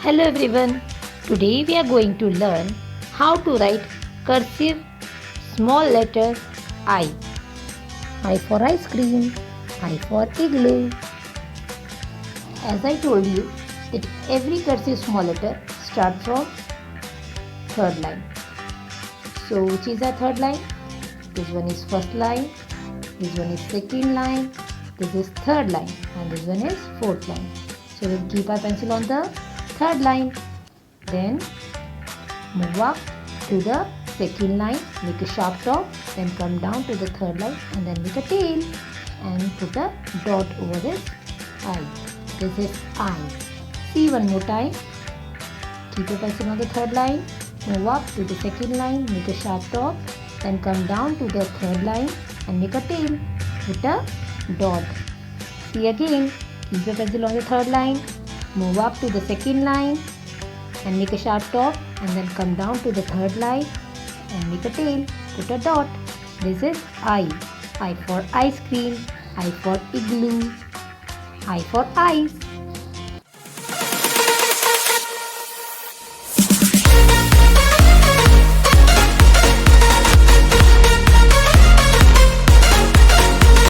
Hello everyone. Today we are going to learn how to write cursive small letter I. I for ice cream, I for igloo. As I told you that every cursive small letter starts from third line. So which is our third line? This one is first line, this one is second line, this is third line and this one is fourth line. So we'll keep our pencil on the third line. Then move up to the second line, make a sharp top, then come down to the third line and then make a tail and put a dot over this I. This is I. See one more time. Keep your pencil on the third line, move up to the second line, make a sharp top, then come down to the third line and make a tail, put a dot. See again, keep your pencil on the third line, move up to the second line and make a sharp top and then come down to the third line and make a tail, put a dot. This is I. I for ice cream, I for igloo, I for ice.